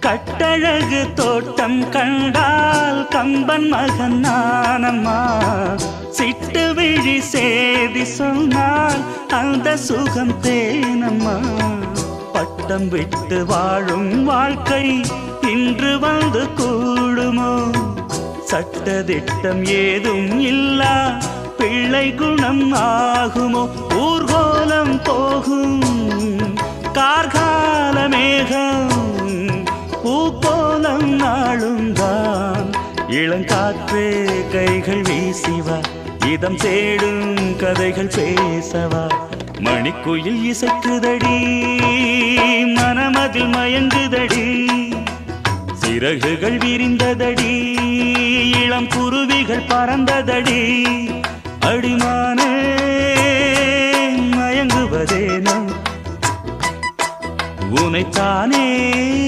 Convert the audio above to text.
கட்டழகு தோட்டம் கண்டால் கம்பன் மகன் நானம்மா. சிட்டு விழி சேதி சொன்னால் அந்த சுகம் தேனம்மா. பட்டம் விட்டு வாழும் வாழ்க்கை இன்று வந்து கூடுமோ? சட்டதிட்டம் ஏதும் இல்லா பிள்ளை குணம் ஆகுமோ? ஊர்கோலம் போகும் கார்கால மேகம் பூக்கோலம் நாளும் தான். இளங்காற்றே கைகள் வீசிவா, இதம் தேடும் கதைகள் பேசவா. மணிக்குயில் இசைக்குதடி, மனமதில் மயங்குதடி. சிறகுகள் விரிந்ததடி, இளம் குருவிகள் பறந்ததடி. அடிமானே மயங்குவதேனோ உனைத்தானே.